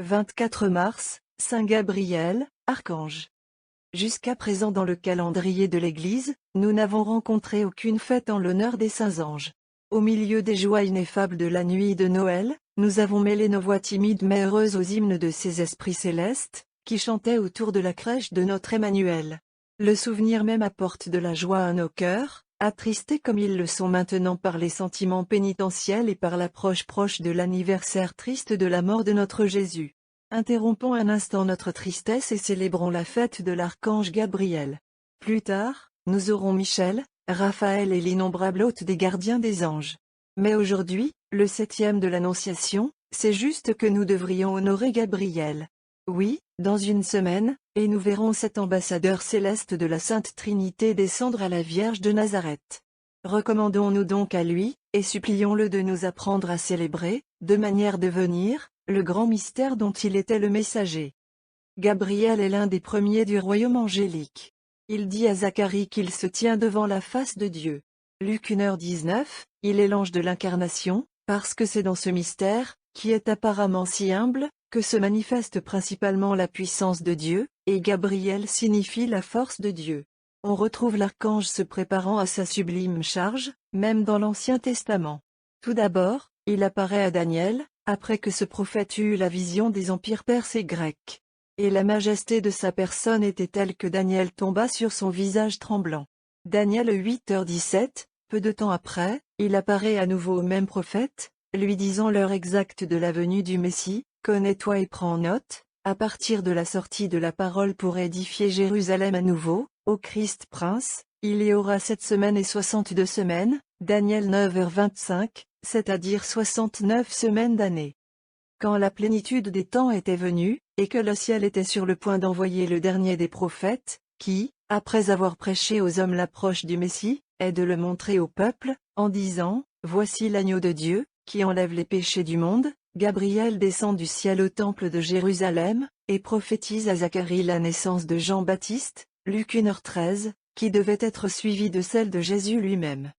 24 mars, Saint Gabriel, Archange. Jusqu'à présent dans le calendrier de l'Église, nous n'avons rencontré aucune fête en l'honneur des saints anges. Au milieu des joies ineffables de la nuit de Noël, nous avons mêlé nos voix timides mais heureuses aux hymnes de ces esprits célestes, qui chantaient autour de la crèche de notre Emmanuel. Le souvenir même apporte de la joie à nos cœurs, attristés comme ils le sont maintenant par les sentiments pénitentiels et par l'approche proche de l'anniversaire triste de la mort de notre Jésus. Interrompons un instant notre tristesse et célébrons la fête de l'archange Gabriel. Plus tard, nous aurons Michel, Raphaël et l'innombrable hôte des gardiens des anges. Mais aujourd'hui, le 7e de l'Annonciation, c'est juste que nous devrions honorer Gabriel. Oui, dans une semaine, et nous verrons cet ambassadeur céleste de la Sainte Trinité descendre à la Vierge de Nazareth. Recommandons-nous donc à lui, et supplions-le de nous apprendre à célébrer, de manière de venir, le grand mystère dont il était le messager. Gabriel est l'un des premiers du royaume angélique. Il dit à Zacharie qu'il se tient devant la face de Dieu. Luc 1h19, il est l'ange de l'incarnation, parce que c'est dans ce mystère, qui est apparemment si humble, que se manifeste principalement la puissance de Dieu, et Gabriel signifie la force de Dieu. On retrouve l'archange se préparant à sa sublime charge, même dans l'Ancien Testament. Tout d'abord, il apparaît à Daniel, après que ce prophète eut la vision des empires perses et grecs. Et la majesté de sa personne était telle que Daniel tomba sur son visage tremblant. Daniel 8h17, peu de temps après, il apparaît à nouveau au même prophète, lui disant l'heure exacte de la venue du Messie. Connais-toi et prends note, à partir de la sortie de la parole pour édifier Jérusalem à nouveau, ô Christ Prince, il y aura 7 semaines et 62 semaines, Daniel 9h25, c'est-à-dire 69 semaines d'année. Quand la plénitude des temps était venue, et que le ciel était sur le point d'envoyer le dernier des prophètes, qui, après avoir prêché aux hommes l'approche du Messie, est de le montrer au peuple, en disant, « Voici l'agneau de Dieu, qui enlève les péchés du monde », Gabriel descend du ciel au temple de Jérusalem, et prophétise à Zacharie la naissance de Jean-Baptiste, Luc 1h13, qui devait être suivie de celle de Jésus lui-même.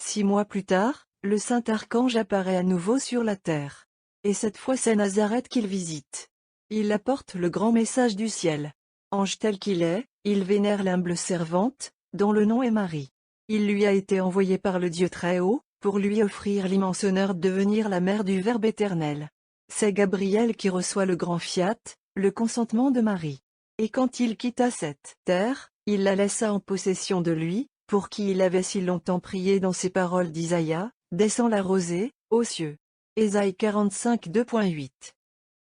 6 mois plus tard, le saint archange apparaît à nouveau sur la terre. Et cette fois c'est Nazareth qu'il visite. Il apporte le grand message du ciel. Ange tel qu'il est, il vénère l'humble servante, dont le nom est Marie. Il lui a été envoyé par le Dieu Très-Haut, pour lui offrir l'immense honneur de devenir la mère du Verbe éternel. C'est Gabriel qui reçoit le grand fiat, le consentement de Marie. Et quand il quitta cette terre, il la laissa en possession de lui, pour qui il avait si longtemps prié dans ses paroles d'Isaïe, « Descends la rosée, aux cieux ». Ésaïe 45 2.8.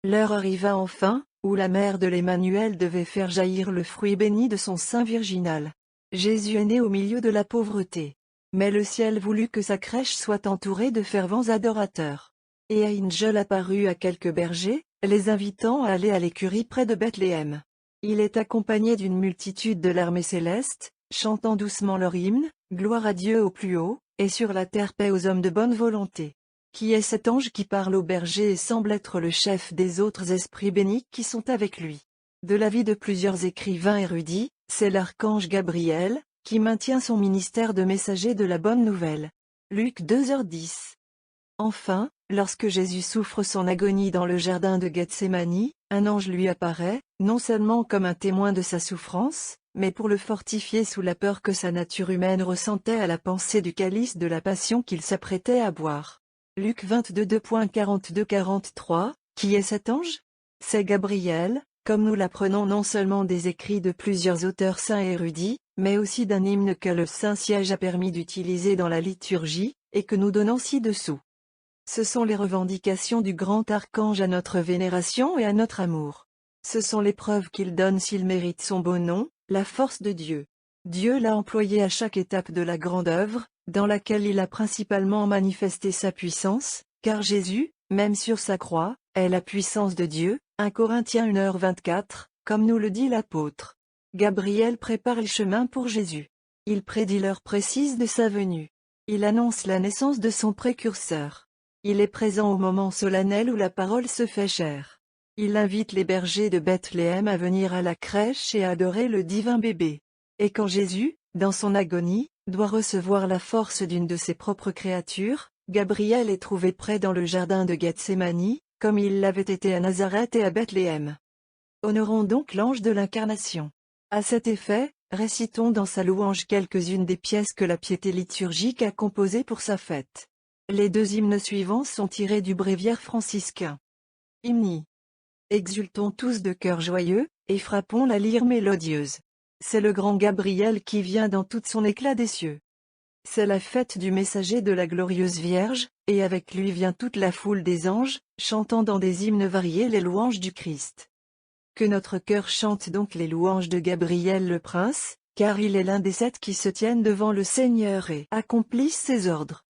L'heure arriva enfin, où la mère de l'Emmanuel devait faire jaillir le fruit béni de son sein virginal. Jésus est né au milieu de la pauvreté. Mais le ciel voulut que sa crèche soit entourée de fervents adorateurs. Et un ange apparut à quelques bergers, les invitant à aller à l'écurie près de Bethléem. Il est accompagné d'une multitude de l'armée céleste, chantant doucement leur hymne, « Gloire à Dieu au plus haut, et sur la terre paix aux hommes de bonne volonté ». Qui est cet ange qui parle aux bergers et semble être le chef des autres esprits bénis qui sont avec lui? De l'avis de plusieurs écrivains érudits, c'est l'archange Gabriel, qui maintient son ministère de messager de la bonne nouvelle. Luc 2h10. Enfin, lorsque Jésus souffre son agonie dans le jardin de Gethsémani, un ange lui apparaît, non seulement comme un témoin de sa souffrance, mais pour le fortifier sous la peur que sa nature humaine ressentait à la pensée du calice de la passion qu'il s'apprêtait à boire. Luc 22 2.42-43, qui est cet ange? C'est Gabriel, comme nous l'apprenons non seulement des écrits de plusieurs auteurs saints et érudits, mais aussi d'un hymne que le Saint-Siège a permis d'utiliser dans la liturgie, et que nous donnons ci-dessous. Ce sont les revendications du grand archange à notre vénération et à notre amour. Ce sont les preuves qu'il donne s'il mérite son beau nom, la force de Dieu. Dieu l'a employé à chaque étape de la grande œuvre, dans laquelle il a principalement manifesté sa puissance, car Jésus, même sur sa croix, est la puissance de Dieu, 1 Corinthiens 1h24, comme nous le dit l'apôtre. Gabriel prépare le chemin pour Jésus. Il prédit l'heure précise de sa venue. Il annonce la naissance de son précurseur. Il est présent au moment solennel où la parole se fait chair. Il invite les bergers de Bethléem à venir à la crèche et à adorer le divin bébé. Et quand Jésus, dans son agonie, doit recevoir la force d'une de ses propres créatures, Gabriel est trouvé près dans le jardin de Gethsémani, comme il l'avait été à Nazareth et à Bethléem. Honorons donc l'ange de l'Incarnation. À cet effet, récitons dans sa louange quelques-unes des pièces que la piété liturgique a composées pour sa fête. Les 2 hymnes suivants sont tirés du bréviaire franciscain. Hymne. Exultons tous de cœur joyeux, et frappons la lyre mélodieuse. C'est le grand Gabriel qui vient dans tout son éclat des cieux. C'est la fête du messager de la glorieuse Vierge, et avec lui vient toute la foule des anges, chantant dans des hymnes variés les louanges du Christ. Que notre cœur chante donc les louanges de Gabriel le Prince, car il est l'un des 7 qui se tiennent devant le Seigneur et accomplissent ses ordres.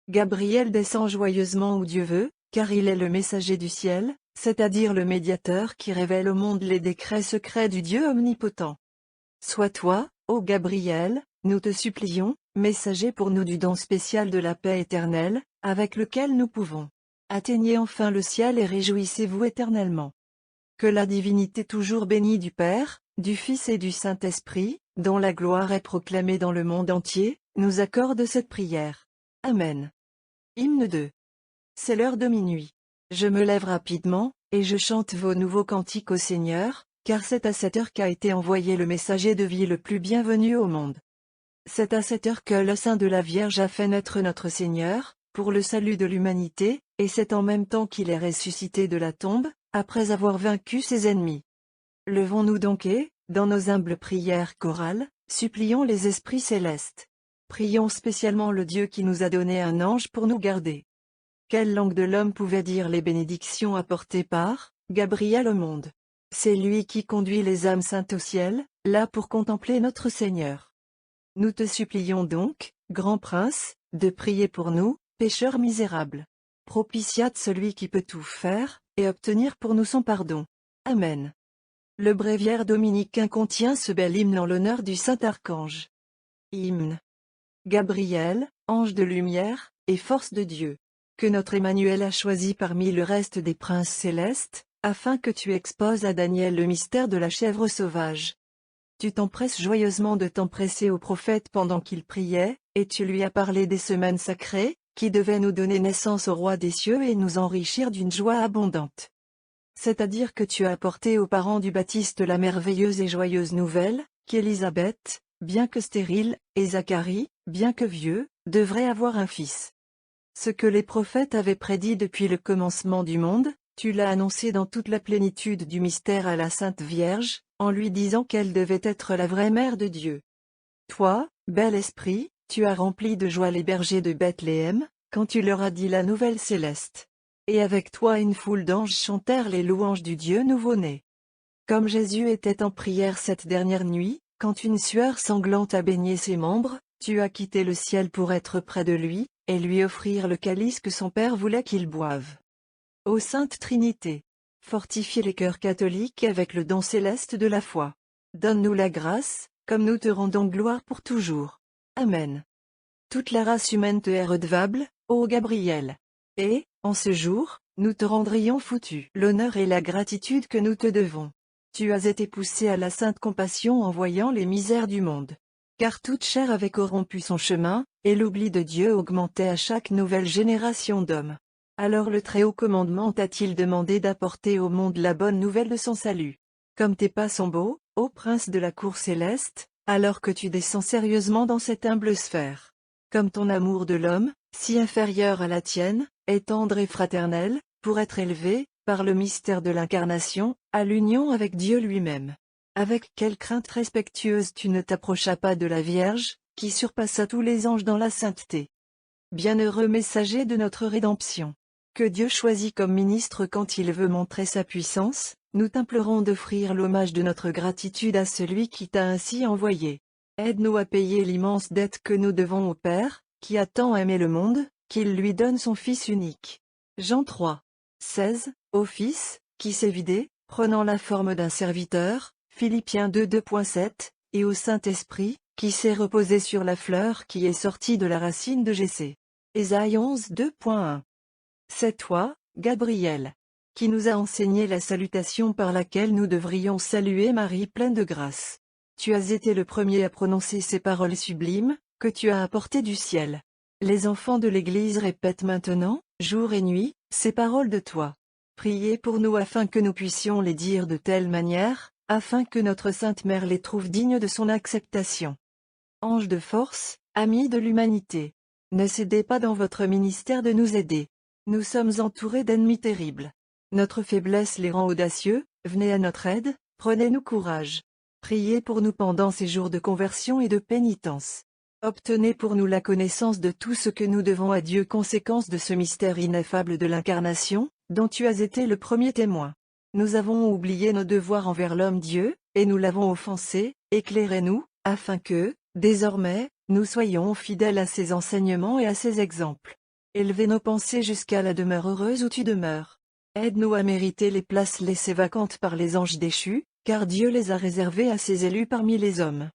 Gabriel descend joyeusement où Dieu veut, car il est le messager du ciel, c'est-à-dire le médiateur qui révèle au monde les décrets secrets du Dieu omnipotent. Sois toi, ô Gabriel, nous te supplions, messager pour nous du don spécial de la paix éternelle, avec lequel nous pouvons. Atteignez enfin le ciel et réjouissez-vous éternellement. Que la divinité toujours bénie du Père, du Fils et du Saint-Esprit, dont la gloire est proclamée dans le monde entier, nous accorde cette prière. Amen. Hymne 2. C'est l'heure de minuit. Je me lève rapidement, et je chante vos nouveaux cantiques au Seigneur, car c'est à cette heure qu'a été envoyé le messager de vie le plus bienvenu au monde. C'est à cette heure que le sein de la Vierge a fait naître notre Seigneur, pour le salut de l'humanité, et c'est en même temps qu'il est ressuscité de la tombe, après avoir vaincu ses ennemis. Levons-nous donc et, dans nos humbles prières chorales, supplions les esprits célestes. Prions spécialement le Dieu qui nous a donné un ange pour nous garder. Quelle langue de l'homme pouvait dire les bénédictions apportées par Gabriel au monde? C'est lui qui conduit les âmes saintes au ciel, là pour contempler notre Seigneur. Nous te supplions donc, grand prince, de prier pour nous, pécheurs misérables. Propitiate celui qui peut tout faire, et obtenir pour nous son pardon. Amen. Le bréviaire dominicain contient ce bel hymne en l'honneur du Saint Archange. Hymne. Gabriel, ange de lumière, et force de Dieu, que notre Emmanuel a choisi parmi le reste des princes célestes, afin que tu exposes à Daniel le mystère de la chèvre sauvage. Tu t'empresses joyeusement de t'empresser au prophète pendant qu'il priait, et tu lui as parlé des semaines sacrées, qui devaient nous donner naissance au roi des cieux et nous enrichir d'une joie abondante. C'est-à-dire que tu as apporté aux parents du Baptiste la merveilleuse et joyeuse nouvelle, qu'Élisabeth, bien que stérile, et Zacharie, bien que vieux, devraient avoir un fils. Ce que les prophètes avaient prédit depuis le commencement du monde, tu l'as annoncé dans toute la plénitude du mystère à la Sainte Vierge, en lui disant qu'elle devait être la vraie mère de Dieu. Toi, bel esprit, tu as rempli de joie les bergers de Bethléem, quand tu leur as dit la nouvelle céleste. Et avec toi une foule d'anges chantèrent les louanges du Dieu nouveau-né. Comme Jésus était en prière cette dernière nuit, quand une sueur sanglante a baigné ses membres, tu as quitté le ciel pour être près de lui, et lui offrir le calice que son Père voulait qu'il boive. Ô Sainte Trinité, fortifie les cœurs catholiques avec le don céleste de la foi. Donne-nous la grâce, comme nous te rendons gloire pour toujours. Amen. Toute la race humaine te est redevable, ô Gabriel. Et, en ce jour, nous te rendrions foutu l'honneur et la gratitude que nous te devons. Tu as été poussé à la sainte compassion en voyant les misères du monde. Car toute chair avait corrompu son chemin, et l'oubli de Dieu augmentait à chaque nouvelle génération d'hommes. Alors le Très-Haut Commandement t'a-t-il demandé d'apporter au monde la bonne nouvelle de son salut. Comme tes pas sont beaux, ô prince de la cour céleste, alors que tu descends sérieusement dans cette humble sphère. Comme ton amour de l'homme, si inférieur à la tienne, est tendre et fraternel, pour être élevé, par le mystère de l'incarnation, à l'union avec Dieu lui-même. Avec quelle crainte respectueuse tu ne t'approchas pas de la Vierge, qui surpassa tous les anges dans la sainteté. Bienheureux messager de notre rédemption. Que Dieu choisit comme ministre quand il veut montrer sa puissance, nous t'implorons d'offrir l'hommage de notre gratitude à celui qui t'a ainsi envoyé. Aide-nous à payer l'immense dette que nous devons au Père, qui a tant aimé le monde, qu'il lui donne son Fils unique. Jean 3. 16, au Fils, qui s'est vidé, prenant la forme d'un serviteur, Philippiens 2 2.7, et au Saint-Esprit, qui s'est reposé sur la fleur qui est sortie de la racine de Jessé. Ésaïe 11 2.1. C'est toi, Gabriel, qui nous a enseigné la salutation par laquelle nous devrions saluer Marie pleine de grâce. Tu as été le premier à prononcer ces paroles sublimes, que tu as apportées du ciel. Les enfants de l'Église répètent maintenant, jour et nuit, ces paroles de toi. Priez pour nous afin que nous puissions les dire de telle manière, afin que notre Sainte Mère les trouve dignes de son acceptation. Ange de force, amis de l'humanité. Ne cédez pas dans votre ministère de nous aider. Nous sommes entourés d'ennemis terribles. Notre faiblesse les rend audacieux, venez à notre aide, prenez-nous courage. Priez pour nous pendant ces jours de conversion et de pénitence. Obtenez pour nous la connaissance de tout ce que nous devons à Dieu, conséquence de ce mystère ineffable de l'incarnation, dont tu as été le premier témoin. Nous avons oublié nos devoirs envers l'homme Dieu, et nous l'avons offensé, éclairez-nous, afin que, désormais, nous soyons fidèles à ses enseignements et à ses exemples. Élevez nos pensées jusqu'à la demeure heureuse où tu demeures. Aide-nous à mériter les places laissées vacantes par les anges déchus, car Dieu les a réservées à ses élus parmi les hommes.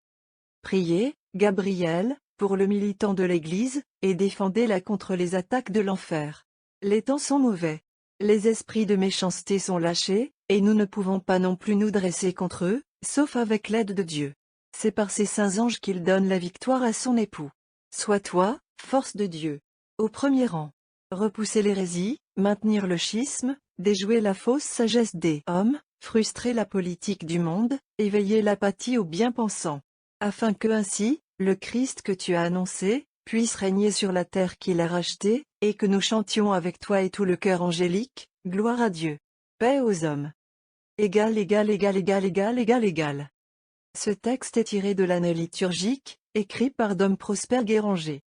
Priez, Gabriel, pour le militant de l'Église, et défendez-la contre les attaques de l'enfer. Les temps sont mauvais. Les esprits de méchanceté sont lâchés, et nous ne pouvons pas non plus nous dresser contre eux, sauf avec l'aide de Dieu. C'est par ses saints anges qu'il donne la victoire à son époux. Sois toi, force de Dieu. Au premier rang. Repousser l'hérésie, maintenir le schisme, déjouer la fausse sagesse des hommes, frustrer la politique du monde, éveiller l'apathie aux bien-pensants. Afin que ainsi, le Christ que tu as annoncé, puisse régner sur la terre qu'il a rachetée, et que nous chantions avec toi et tout le cœur angélique, gloire à Dieu. Paix aux hommes. Égal, égal, égal, égal, égal, égal, égal. Ce texte est tiré de l'année liturgique, écrit par Dom Prosper Guéranger.